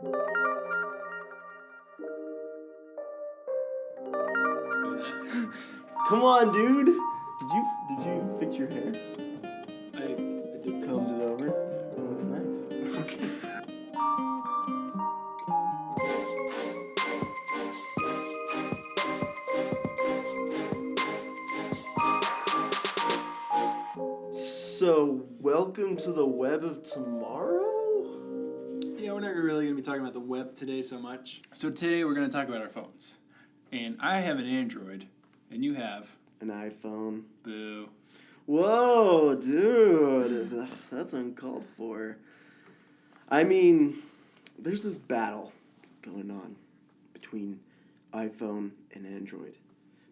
Come on, dude. Did you fix your hair? I did Combed it over. It looks nice. Okay. So, welcome to the web of tomorrow? Yeah, we're not really going to be talking about the web today so much. So today we're going to talk about our phones. And I have an Android, and you have... An iPhone. Boo. Whoa, dude. That's uncalled for. I mean, there's this battle going on between iPhone and Android.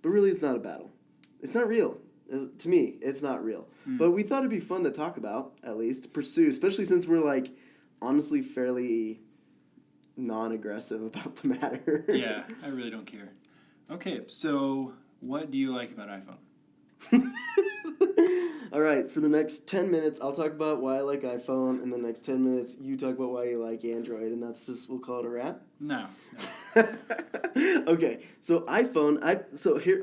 But really, it's not a battle. It's not real. To me, it's not real. But we thought it'd be fun to talk about, at least, pursue, especially since we're, like, honestly fairly non-aggressive about the matter. Yeah, I really don't care. Okay, so what do you like about iPhone? All right, for the next 10 minutes, I'll talk about why I like iPhone, and the next 10 minutes, you talk about why you like Android, and that's just, we'll call it a wrap? No. Okay, so iPhone, here,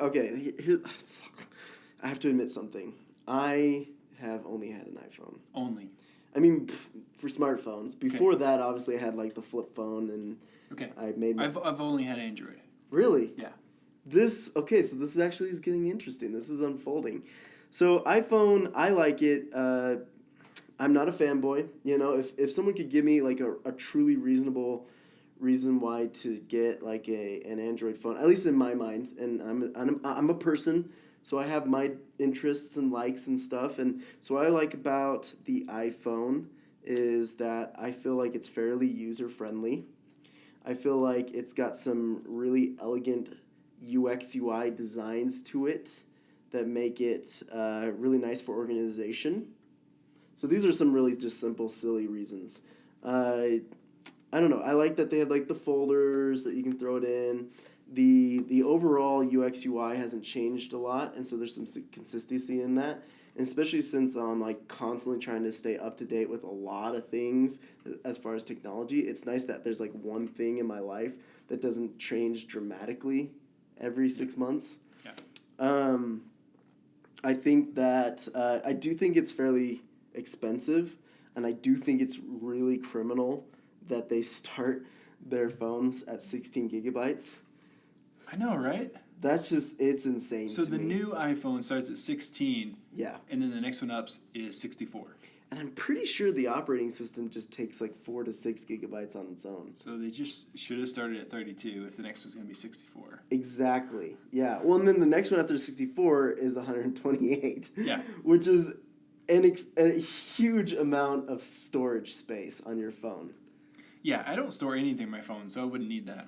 I have to admit something. I have only had an iPhone. Only. I mean, for smartphones. Before that, obviously, I had, like, the flip phone, and I made I've only had Android. Really? Yeah. So this is getting interesting. This is unfolding. So iPhone, I like it. I'm not a fanboy. You know, if someone could give me like a truly reasonable reason why to get like an Android phone, at least in my mind, and I'm a person, so I have my interests and likes and stuff, and so what I like about the iPhone is that I feel like it's fairly user friendly. I feel like it's got some really elegant UX UI designs to it that make it really nice for organization. So these are some really just simple, silly reasons. I don't know. I like that they have like the folders that you can throw it in. The overall UX UI hasn't changed a lot, and so there's some consistency in that. And especially since I'm like constantly trying to stay up to date with a lot of things as far as technology, it's nice that there's like one thing in my life that doesn't change dramatically every 6 months. Yeah. I think that I do think it's fairly expensive, and I do think it's really criminal that they start their phones at 16 gigabytes. I know, right? That's just, it's insane So to the me. new iPhone starts at 16. Yeah. And then the next one up is 64. And I'm pretty sure the operating system just takes like 4 to 6 gigabytes on its own. So they just should have started at 32 if the next was going to be 64. Exactly. Yeah. Well, and then the next one after 64 is 128. Yeah. Which is a huge amount of storage space on your phone. Yeah, I don't store anything on my phone, so I wouldn't need that.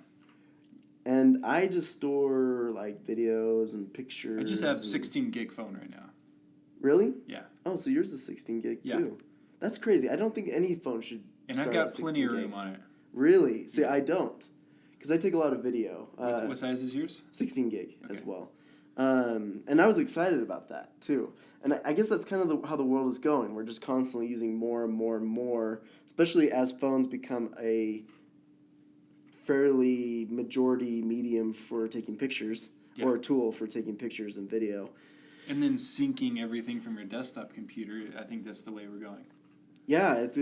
And I just store like videos and pictures. I just have 16 gig phone right now. Really? Yeah. Oh, so yours is 16 gig Yeah. too. That's crazy. I don't think any phone should And start I've got at plenty of 16 room gig. on it. Really? See, I don't. Because I take a lot of video. What size is yours? 16 gig as Okay. well. And I was excited about that too. And I guess that's kind of how the world is going. We're just constantly using more and more and more, especially as phones become a fairly majority medium for taking pictures, Yeah. or a tool for taking pictures and video. And then syncing everything from your desktop computer, I think that's the way we're going. Yeah, it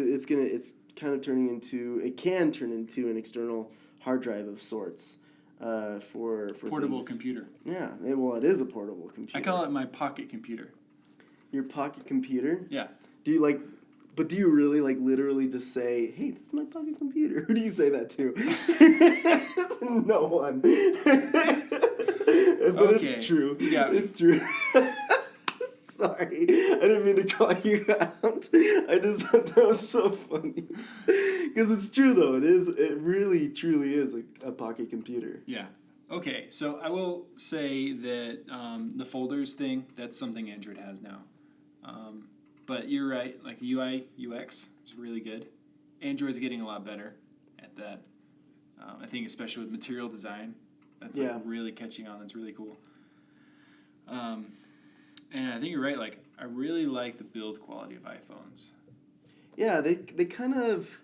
can turn into an external hard drive of sorts, for Portable things. computer. Yeah, it is a portable computer. I call it my pocket computer. Your pocket computer? Yeah. Do you really like literally just say, "Hey, this is my pocket computer"? Who do you say that to? No one. But Okay. it's true. You got me. It's true. Sorry, I didn't mean to call you out. I just thought that was so funny. Because it's true though. It really truly is a pocket computer. Yeah. Okay, so I will say that the folders thing, that's something Android has now. But you're right, like UI, UX is really good. Android's getting a lot better at that. I think especially with material design, that's like really catching on. That's really cool. And I think you're right. Like, I really like the build quality of iPhones. Yeah, they kind of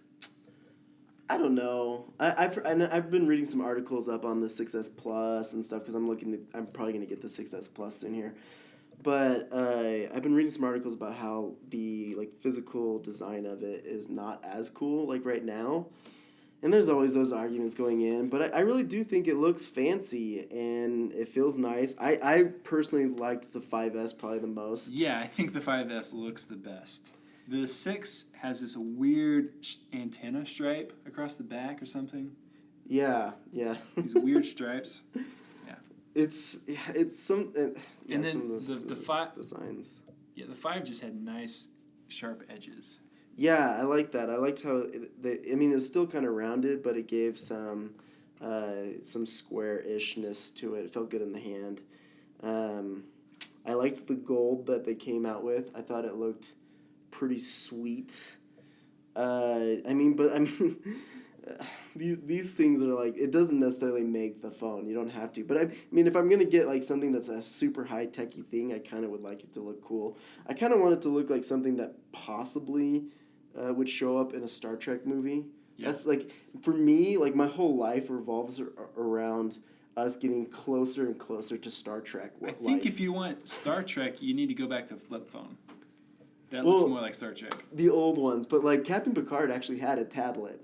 I don't know. I've been reading some articles up on the 6S Plus and stuff because I'm probably gonna get the 6S Plus in here. But I've been reading some articles about how the like physical design of it is not as cool like right now, and there's always those arguments going in. But I really do think it looks fancy and it feels nice. I personally liked the 5S probably the most. Yeah, I think the 5S looks the best. The 6 has this weird antenna stripe across the back or something. Yeah. These weird stripes. Yeah. It's some yeah, And then some of the those 5 designs. Yeah, the 5 just had nice sharp edges. Yeah, I like that. I liked how I mean, it was still kind of rounded, but it gave some square-ishness to it. It felt good in the hand. I liked the gold that they came out with. I thought it looked pretty sweet. I mean, these things are like, it doesn't necessarily make the phone. You don't have to. But I mean, if I'm gonna get like something that's a super high techy thing, I kind of would like it to look cool. I kind of want it to look like something that possibly would show up in a Star Trek movie. Yeah. That's like, for me, like my whole life revolves around us getting closer and closer to Star Trek. I think if you want Star Trek, you need to go back to flip phone. That looks more like Star Trek. The old ones, but like Captain Picard actually had a tablet.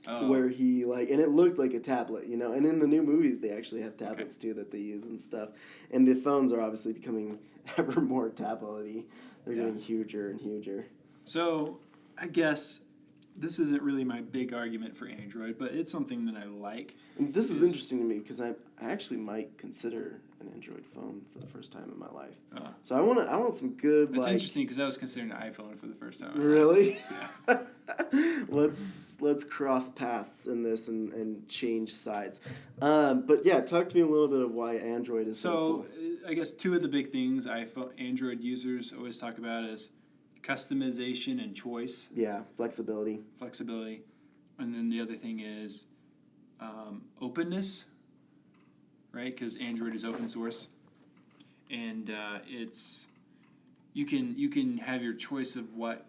Oh. Where he like, and it looked like a tablet, you know. And in the new movies, they actually have tablets too that they use and stuff. And the phones are obviously becoming ever more tablet-y. They're getting huger and huger. So, I guess this isn't really my big argument for Android, but it's something that I like. And this is interesting to me because I actually might consider an Android phone for the first time in my life. So I want some good. It's interesting because I was considering an iPhone for the first time. Really? Yeah. Let's cross paths in this and change sides. But yeah, talk to me a little bit of why Android is so cool. I guess two of the big things Android users always talk about is customization and choice. Yeah, flexibility. And then the other thing is openness, right? Because Android is open source, and it's you can have your choice of what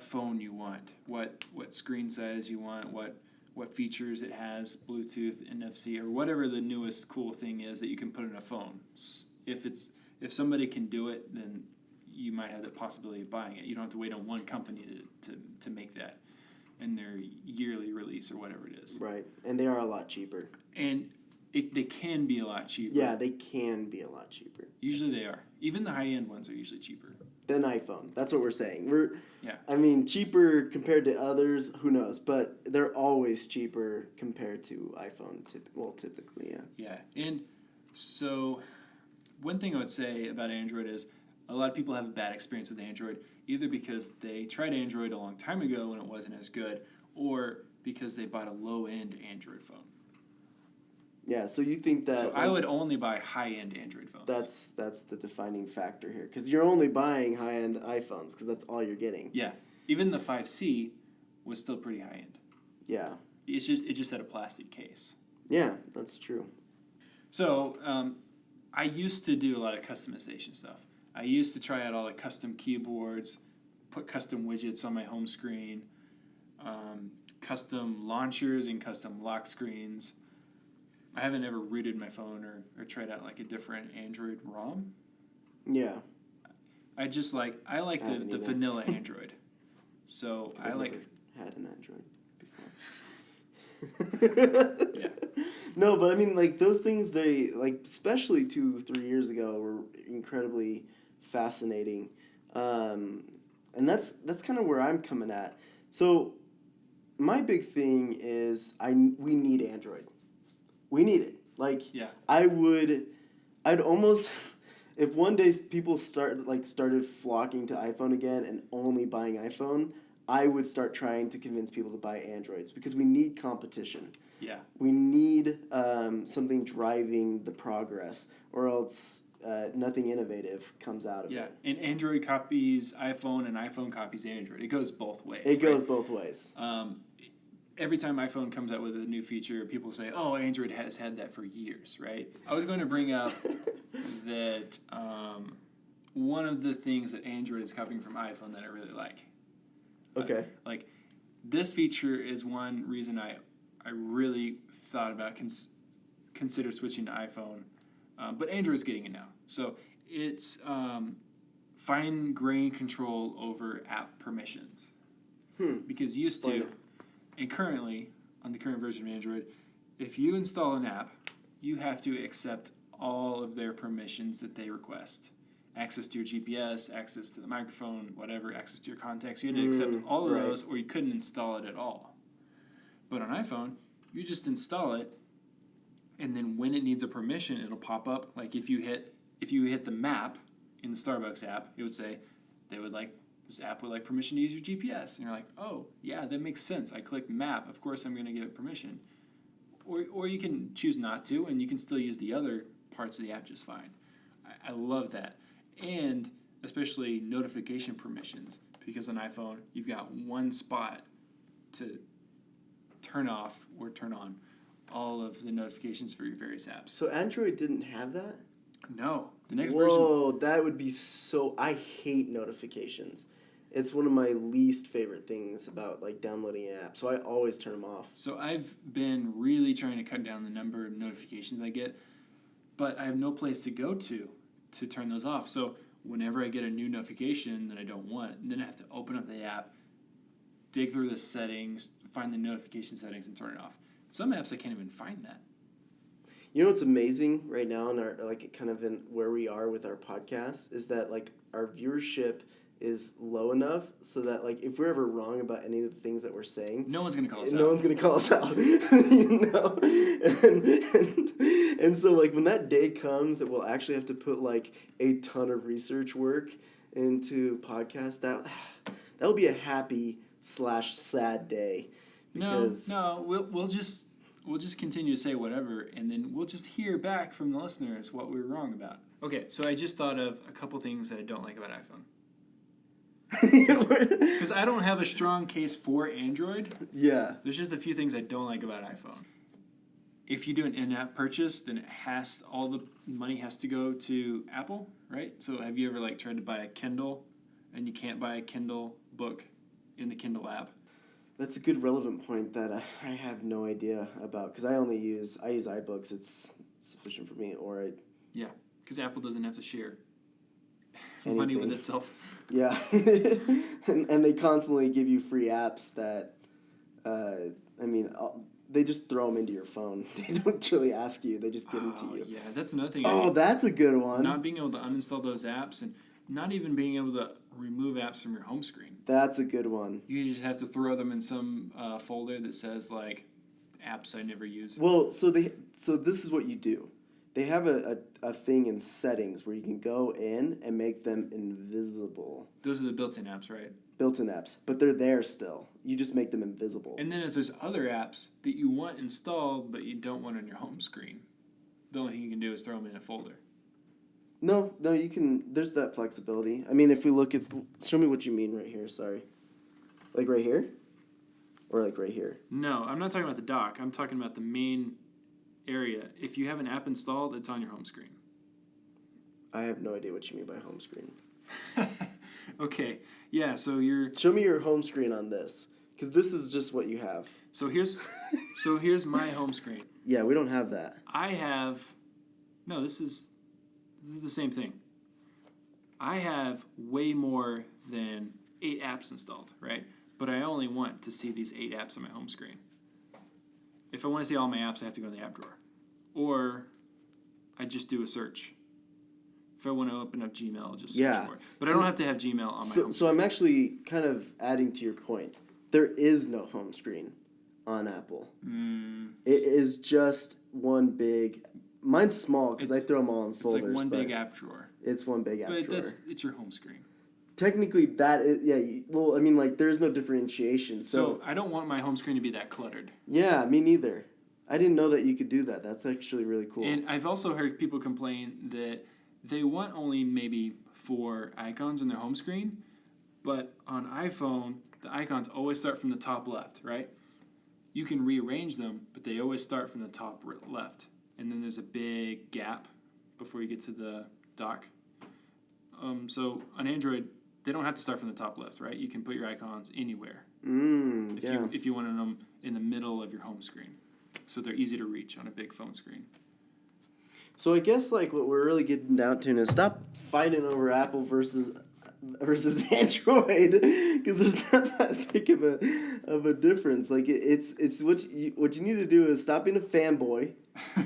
phone you want, what screen size you want, what features it has, Bluetooth, NFC, or whatever the newest cool thing is that you can put in a phone. If somebody can do it, then you might have the possibility of buying it. You don't have to wait on one company to make that in their yearly release or whatever it is. Right, and they are a lot cheaper. And they can be a lot cheaper. Yeah, they can be a lot cheaper. Usually they are. Even the high-end ones are usually cheaper. Than iPhone. That's what we're saying. Yeah. I mean, cheaper compared to others, who knows? But they're always cheaper compared to iPhone, typically, yeah. Yeah, and so one thing I would say about Android is a lot of people have a bad experience with Android, either because they tried Android a long time ago and it wasn't as good, or because they bought a low-end Android phone. Yeah, so you think that... So I would only buy high-end Android phones. That's the defining factor here, because you're only buying high-end iPhones, because that's all you're getting. Yeah, even the 5C was still pretty high-end. Yeah. It just had a plastic case. Yeah, that's true. So I used to do a lot of customization stuff. I used to try out all the custom keyboards, put custom widgets on my home screen, custom launchers and custom lock screens. I haven't ever rooted my phone or tried out like a different Android ROM. Yeah. I like the vanilla Android. So I like... had an Android before. Yeah. No, but I mean, like, those things, they, like, especially 2-3 years ago, were incredibly fascinating. And that's kind of where I'm coming at. So my big thing is we need Android. We need it. Like, yeah. I'd almost, if one day people started flocking to iPhone again and only buying iPhone, I would start trying to convince people to buy Androids because we need competition. Yeah. We need something driving the progress, or else nothing innovative comes out of it. Yeah, and Android copies iPhone and iPhone copies Android. It goes both ways. It goes both ways. Every time iPhone comes out with a new feature, people say, oh, Android has had that for years, right? I was going to bring up that one of the things that Android is copying from iPhone that I really like. Okay. Like, This feature is one reason I really thought about consider switching to iPhone, but Android's getting it now. So it's fine-grained control over app permissions. Because used to, and currently, on the current version of Android, if you install an app, you have to accept all of their permissions that they request. Access to your GPS, access to the microphone, whatever, access to your contacts. You had to accept all of those, or you couldn't install it at all. But on iPhone, you just install it, and then when it needs a permission, it'll pop up. Like if you hit the map in the Starbucks app, it would say this app would like permission to use your GPS. And you're like, oh, yeah, that makes sense. I clicked map. Of course I'm going to give it permission. Or you can choose not to, and you can still use the other parts of the app just fine. I love that. And especially notification permissions, because on iPhone, you've got one spot to turn off or turn on all of the notifications for your various apps. So Android didn't have that? No. The next version... Whoa, that would be so... I hate notifications. It's one of my least favorite things about like downloading an app, so I always turn them off. So I've been really trying to cut down the number of notifications I get, but I have no place to go to turn those off. So whenever I get a new notification that I don't want, then I have to open up the app, dig through the settings, find the notification settings, and turn it off. Some apps I can't even find that. You know what's amazing right now in our kind of in where we are with our podcast is that like our viewership is low enough so that like if we're ever wrong about any of the things that we're saying, no one's gonna call us out. No one's gonna call us out. You know? And so like when that day comes that we'll actually have to put like a ton of research work into podcasts, that will be a happy / sad day. Because No, we'll just continue to say whatever, and then we'll just hear back from the listeners what we were wrong about. Okay, so I just thought of a couple things that I don't like about iPhone. Because I don't have a strong case for Android. Yeah. There's just a few things I don't like about iPhone. If you do an in-app purchase, then all the money has to go to Apple, right? So have you ever like tried to buy a Kindle and you can't buy a Kindle book in the Kindle app? That's a good relevant point that I have no idea about because I use iBooks. It's sufficient for me. Yeah, because Apple doesn't have to share money with itself. Yeah, and they constantly give you free apps that, they just throw them into your phone. They don't really ask you. They just give them to you. Yeah, that's another thing. Oh, that's a good one. Not being able to uninstall those apps and not even being able to remove apps from your home screen. That's a good one. You just have to throw them in some folder that says like apps I never use. Well, so this is what you do. They have a thing in settings where you can go in and make them invisible. Those are the built-in apps, right? Built-in apps, but they're there still. You just make them invisible. And then if there's other apps that you want installed but you don't want on your home screen, the only thing you can do is throw them in a folder. No, you can. There's that flexibility. I mean, if we look at, show me what you mean right here. Sorry, like right here, or like right here. No, I'm not talking about the dock. I'm talking about the main area. If you have an app installed, it's on your home screen. I have no idea what you mean by home screen. Okay, yeah. So you're. Show me your home screen on this, because this is just what you have. So here's my home screen. Yeah, we don't have that. I have. No, this is the same thing. I have way more than 8 apps installed, right? But I only want to see these 8 apps on my home screen. If I want to see all my apps, I have to go in the app drawer. Or I just do a search. If I want to open up Gmail, I'll just search for it. But I don't have to have Gmail on my home screen. So I'm actually kind of adding to your point. There is no home screen on Apple. It is just one big... Mine's small because I throw them all in folders. It's like one big app drawer. It's one big app drawer. But it's your home screen. Technically, that is... Yeah, there is no differentiation. So I don't want my home screen to be that cluttered. Yeah, me neither. I didn't know that you could do that. That's actually really cool. And I've also heard people complain that they want only maybe 4 icons on their home screen, but on iPhone, the icons always start from the top left, right? You can rearrange them, but they always start from the top left. And then there's a big gap before you get to the dock. So on Android, they don't have to start from the top left, right? You can put your icons anywhere. Yeah. If you wanted them in the middle of your home screen, so they're easy to reach on a big phone screen. So I guess like what we're really getting down to is stop fighting over Apple versus Android, because there's not that big of a difference. Like it's what you need to do is stop being a fanboy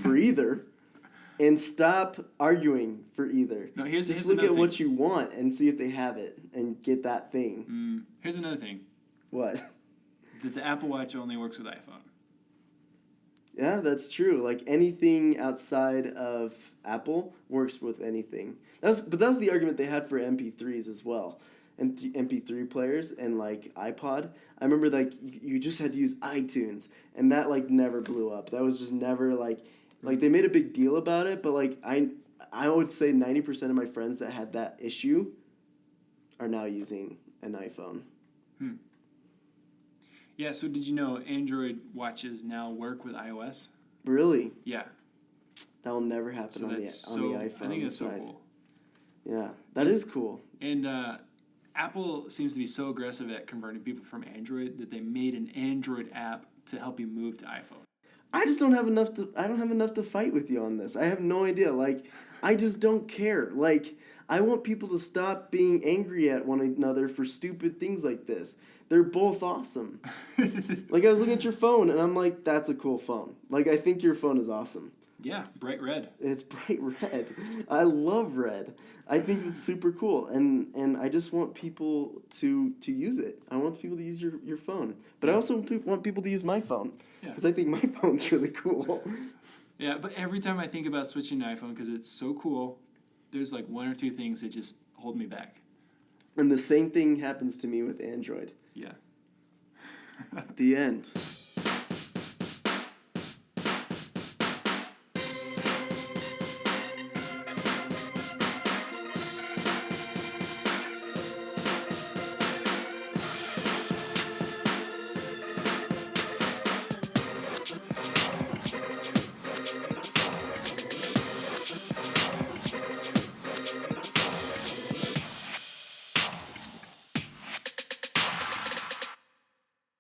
for either, and stop arguing for either. No, here's look another at thing. what you want and see if they have it and get that thing. Here's another thing. What? That the Apple Watch only works with iPhone. Yeah, that's true. Like anything outside of Apple works with anything. That was the argument they had for MP3s as well, and MP3 players and like iPod. I remember like you just had to use iTunes, and that like never blew up. That was just never like they made a big deal about it, but like I would say 90% of my friends that had that issue are now using an iPhone. Yeah, so did you know Android watches now work with iOS? Really? Yeah. That will never happen So on the iPhone. I think that's so side. cool. Yeah, that is cool. And Apple seems to be so aggressive at converting people from Android that they made an Android app to help you move to iPhone. I just don't have enough to. I don't have enough to fight with you on this. I have no idea. Like, I just don't care. Like, I want people to stop being angry at one another for stupid things like this. They're both awesome. Like, I was looking at your phone, and I'm like, that's a cool phone. Like, I think your phone is awesome. Yeah, bright red. It's bright red. I love red. I think it's super cool, and I just want people to use it. I want people to use your phone, but I also want people to use my phone because I think my phone's really cool. Yeah, but every time I think about switching to iPhone because it's so cool, there's like one or two things that just hold me back. And the same thing happens to me with Android. Yeah. The end.